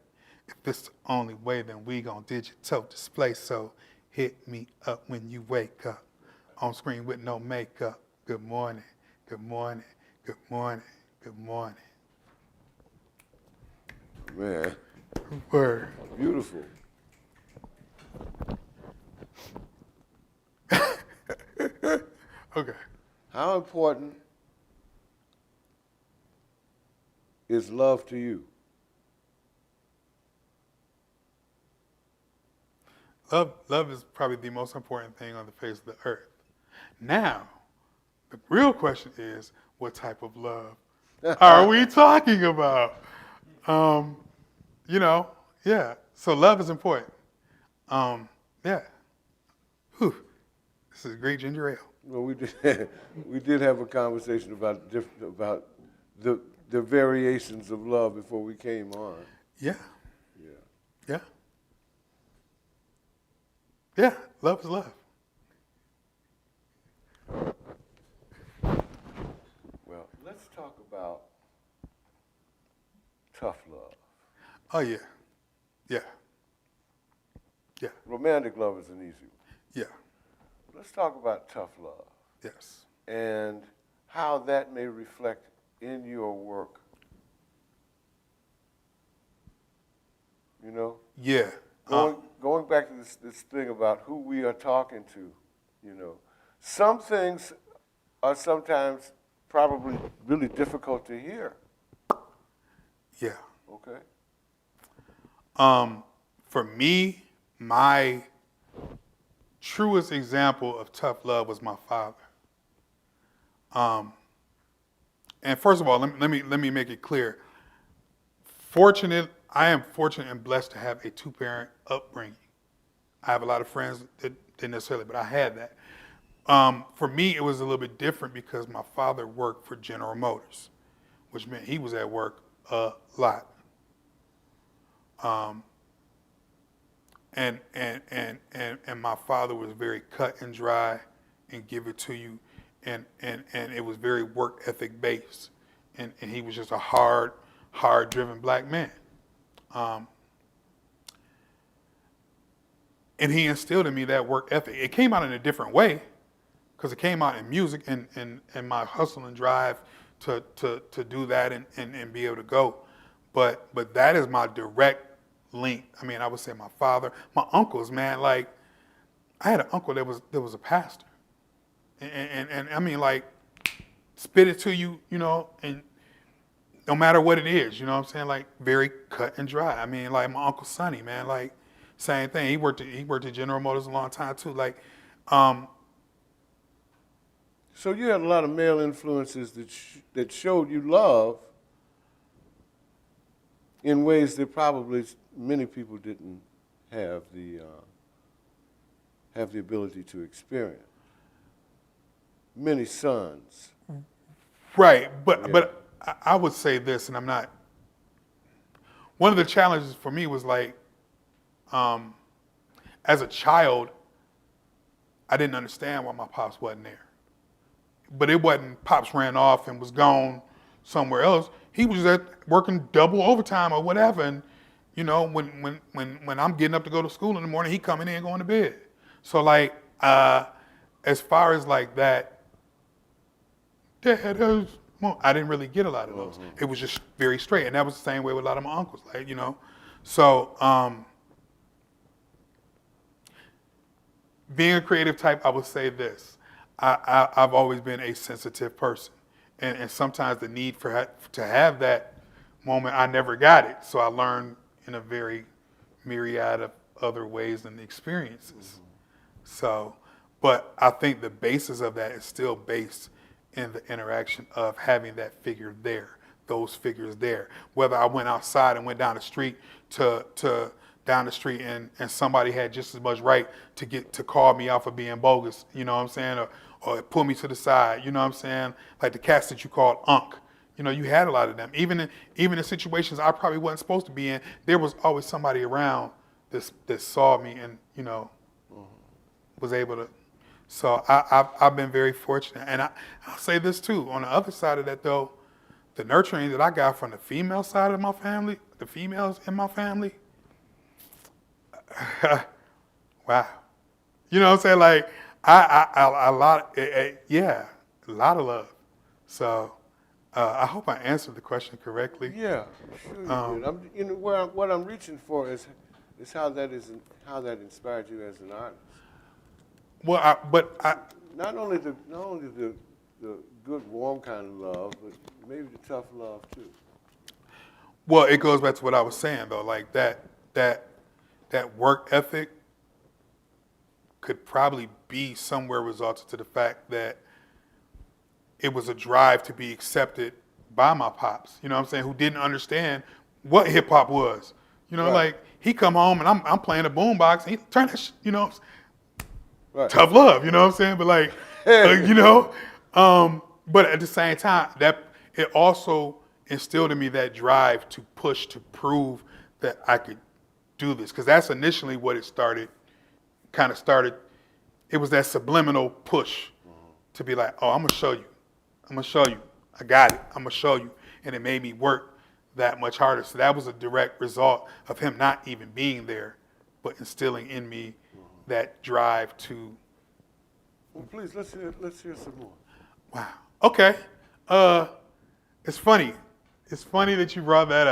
If this the only way, then we gon' digital display. So hit me up when you wake up. On screen with no makeup. Good morning, good morning, good morning, good morning. Man, Word. beautiful. Okay. How important is love to you? Love is probably the most important thing on the face of the earth. Now, the real question is, what type of love are we talking about? Yeah. So love is important. Yeah. Whew. This is great ginger ale. Well, we did have a conversation about the variations of love before we came on. Yeah. Yeah. Yeah. Yeah. Love is love. Well, let's talk about tough love. Oh yeah. Yeah. Yeah. Romantic love is an easy one. Yeah. Let's talk about tough love. Yes. and how that may reflect in your work. You know? Yeah. Going back to this thing about who we are talking to, you know. Some things are sometimes probably really difficult to hear. Yeah. Okay. For me, my truest example of tough love was my father. And first of all, let me make it clear. I am fortunate and blessed to have a two-parent upbringing. I have a lot of friends that didn't necessarily, but I had that. For me, it was a little bit different because my father worked for General Motors, which meant he was at work a lot. And my father was very cut and dry and give it to you, and it was very work ethic based, and he was just a hard driven black man. And he instilled in me that work ethic. It came out in a different way, because it came out in music and my hustle and drive to do that and be able to go. But that is my direct link. I mean, I would say my father, my uncles, man, like I had an uncle that was a pastor. And I mean, like, spit it to you, you know, and no matter what it is, you know what I'm saying? Like, very cut and dry. I mean, like my Uncle Sonny, man, like, same thing. He worked at General Motors a long time too. Like, so you had a lot of male influences that showed you love in ways that probably many people didn't have the ability to experience. Many sons. right, but Yeah. but I would say this, and I'm not. One of the challenges for me was like, as a child, I didn't understand why my pops wasn't there. But it wasn't pops ran off and was gone somewhere else. He was working double overtime or whatever. And you know, when I'm getting up to go to school in the morning, he coming in and going to bed. So like, as far as like that, I didn't really get a lot of those. Mm-hmm. It was just very straight, and that was the same way with a lot of my uncles. Like, you know, so being a creative type, I would say this. I've always been a sensitive person. And sometimes the need to have that moment, I never got it. So I learned in a very myriad of other ways and experiences. Mm-hmm. So, but I think the basis of that is still based in the interaction of having that figure there, those figures there. Whether I went outside and went down the street to down the street and somebody had just as much right to call me out for being bogus, you know what I'm saying? Or pull me to the side, you know what I'm saying? Like the cats that you called Unc. You know, you had a lot of them. Even in situations I probably wasn't supposed to be in, there was always somebody around that saw me and, you know, was able to. So I've been very fortunate. And I'll say this too, on the other side of that though, the nurturing that I got from the female side of my family, the females in my family, wow. You know what I'm saying? Like, a lot of love. So I hope I answered the question correctly. Yeah, sure you did. You know, what I'm reaching for is how that inspired you as an artist. Well, not only the good warm kind of love, but maybe the tough love too. Well, it goes back to what I was saying though, like that work ethic could probably be somewhere resulted to the fact that it was a drive to be accepted by my pops, you know what I'm saying, who didn't understand what hip hop was. You know, Right. like he come home and I'm playing a boombox and he turn that you know, Right. tough love, you know what I'm saying? But like, you know, but at the same time, that it also instilled in me that drive to push to prove that I could do this, because that's initially what it started. It was that subliminal push to be like, oh, I'm gonna show you, I got it, I'm gonna show you, and it made me work that much harder. So that was a direct result of him not even being there, but instilling in me that drive to. Well, please let's hear some more. Wow. Okay. It's funny. It's funny that you brought that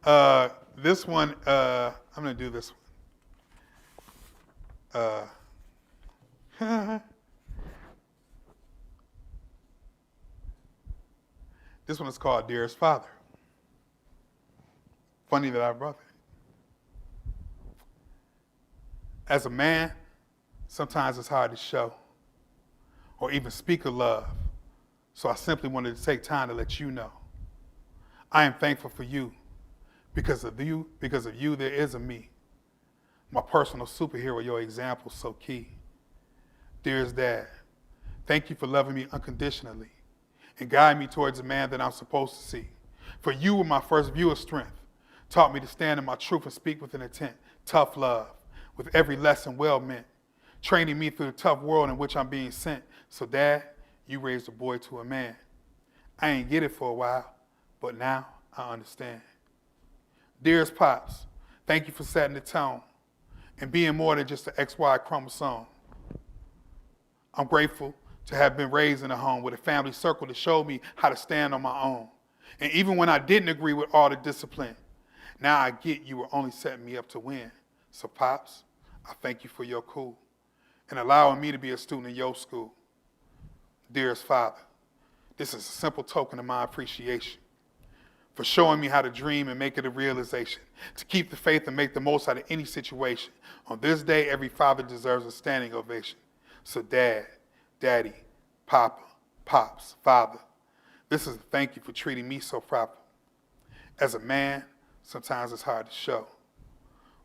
up. This one, I'm gonna do this one. This one is called Dearest Father. Funny that I brought that. As a man, sometimes it's hard to show or even speak of love. So I simply wanted to take time to let you know. I am thankful for you. Because of you, there is a me. My personal superhero, your example, so key. Dearest Dad, thank you for loving me unconditionally and guiding me towards the man that I'm supposed to see. For you were my first view of strength, taught me to stand in my truth and speak with an intent, tough love, with every lesson well meant, training me through the tough world in which I'm being sent. So Dad, you raised a boy to a man. I ain't get it for a while, but now I understand. Dearest Pops, thank you for setting the tone and being more than just an XY chromosome. I'm grateful to have been raised in a home with a family circle that showed me how to stand on my own. And even when I didn't agree with all the discipline, now I get you were only setting me up to win. So Pops, I thank you for your cool and allowing me to be a student in your school. Dearest Father, this is a simple token of my appreciation for showing me how to dream and make it a realization, to keep the faith and make the most out of any situation. On this day, every father deserves a standing ovation. So Dad, Daddy, Papa, Pops, Father, this is a thank you for treating me so proper. As a man, sometimes it's hard to show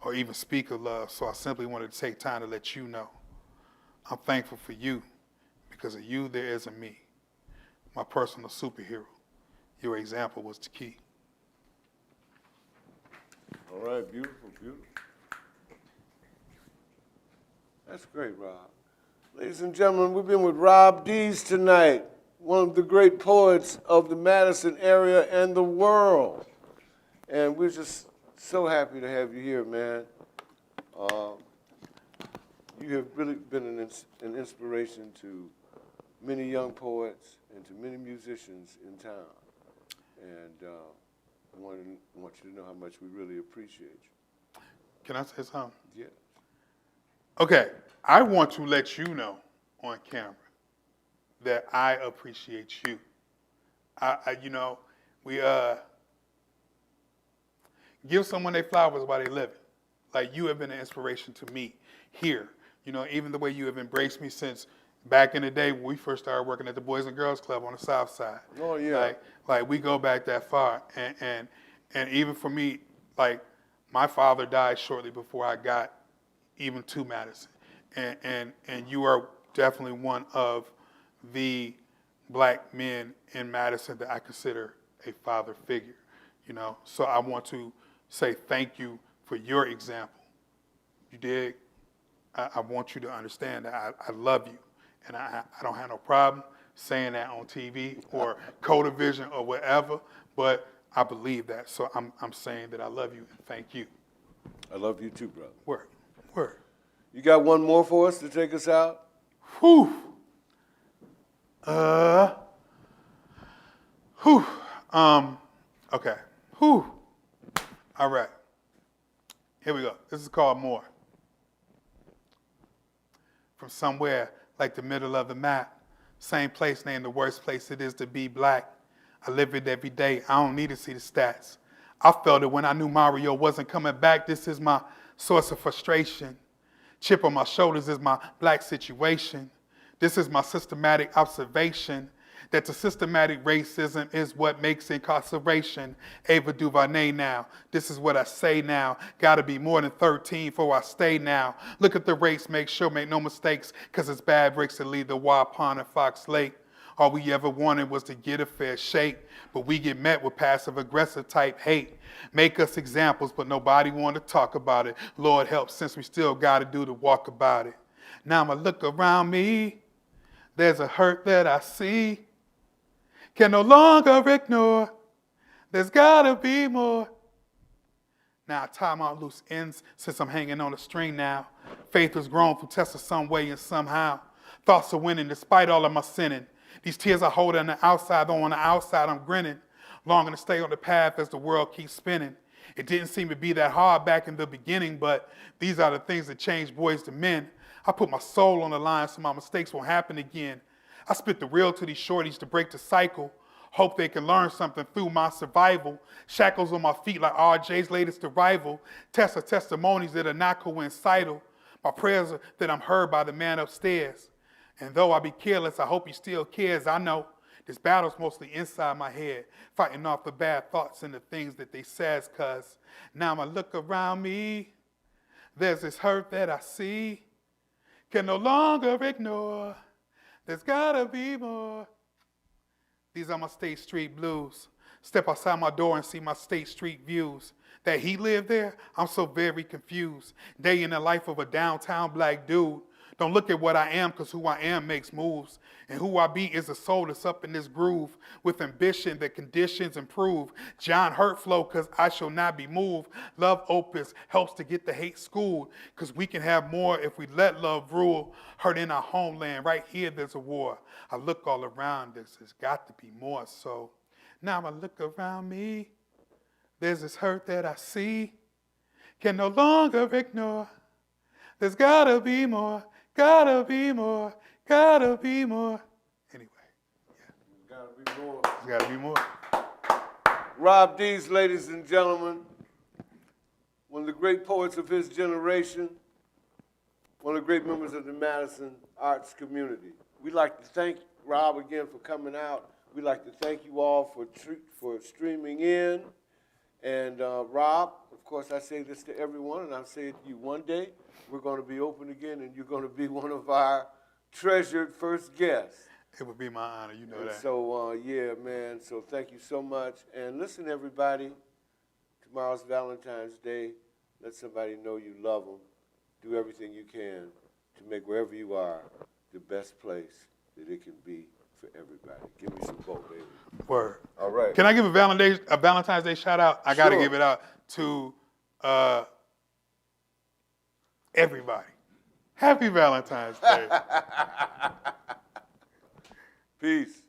or even speak of love, so I simply wanted to take time to let you know. I'm thankful for you. Because of you, there is a me. My personal superhero. Your example was the key. All right, beautiful, beautiful. That's great, Rob. Ladies and gentlemen, we've been with Rob Dees tonight, one of the great poets of the Madison area and the world. And we're just so happy to have you here, man. You have really been an inspiration to many young poets and to many musicians in town. And I want you to know how much we really appreciate you. Can I say something? Yeah. Okay, I want to let you know on camera that I appreciate you. We give someone their flowers while they live. Like, you have been an inspiration to me here. You know, even the way you have embraced me since back in the day when we first started working at the Boys and Girls Club on the South Side. Oh, yeah. Like we go back that far. And even for me, like, my father died shortly before I got even to Madison. And you are definitely one of the black men in Madison that I consider a father figure, you know. So I want to say thank you for your example. You dig? I want you to understand that I love you. And I don't have no problem saying that on TV or CODA Vision or whatever, but I believe that. So I'm saying that I love you and thank you. I love you too, brother. Word. You got one more for us to take us out? Whew. Okay. Whew. All right. Here we go. This is called More. From somewhere like the middle of the map, same place named the worst place it is to be black. I live it every day. I don't need to see the stats. I felt it when I knew Mario wasn't coming back. This is my source of frustration. Chip on my shoulders is my black situation. This is my systematic observation that the systematic racism is what makes incarceration. Ava DuVernay now. This is what I say now. Gotta be more than 13 before I stay now. Look at the race, make sure, make no mistakes, cause it's bad breaks that lead to Wild Pond and Fox Lake. All we ever wanted was to get a fair shake, but we get met with passive-aggressive type hate. Make us examples, but nobody want to talk about it. Lord help, since we still got to do the walk about it. Now I look around me, there's a hurt that I see. Can no longer ignore, there's got to be more. Now I tie my loose ends since I'm hanging on a string now. Faith has grown through tests of some way and somehow. Thoughts of winning despite all of my sinning. These tears I hold on the outside, though on the outside I'm grinning, longing to stay on the path as the world keeps spinning. It didn't seem to be that hard back in the beginning, but these are the things that change boys to men. I put my soul on the line so my mistakes won't happen again. I spit the real to these shorties to break the cycle. Hope they can learn something through my survival. Shackles on my feet like RJ's latest arrival. Tests of testimonies that are not coincidental. My prayers are that I'm heard by the man upstairs. And though I be careless, I hope he still cares. I know this battle's mostly inside my head, fighting off the bad thoughts and the things that they says, cause now I look around me, there's this hurt that I see, can no longer ignore, there's gotta be more. These are my State Street blues. Step outside my door and see my State Street views. That he lived there, I'm so very confused. Day in the life of a downtown black dude. Don't look at what I am, cause who I am makes moves. And who I be is a soul that's up in this groove. With ambition that conditions improve. John Hurt flow, cause I shall not be moved. Love opus helps to get the hate schooled. Cause we can have more if we let love rule. Hurt in our homeland, right here there's a war. I look all around us, there's got to be more. So now I look around me, there's this hurt that I see. Can no longer ignore, there's gotta be more. Gotta be more, gotta be more. Anyway, yeah. Gotta be more. There's gotta be more. Rob Dees, ladies and gentlemen, one of the great poets of his generation, one of the great members of the Madison arts community. We'd like to thank Rob again for coming out. We'd like to thank you all for streaming in. And Rob, of course, I say this to everyone, and I'll say it to you one day. We're going to be open again, and you're going to be one of our treasured first guests. It would be my honor, you know And that. so, yeah, man, so thank you so much. And listen, everybody, tomorrow's Valentine's Day. Let somebody know you love them. Do everything you can to make wherever you are the best place that it can be for everybody. Give me some vote, baby. Word. All right. Can I give a Valentine's Day shout out? I gotta Sure. give it out to everybody. Happy Valentine's Day. Peace.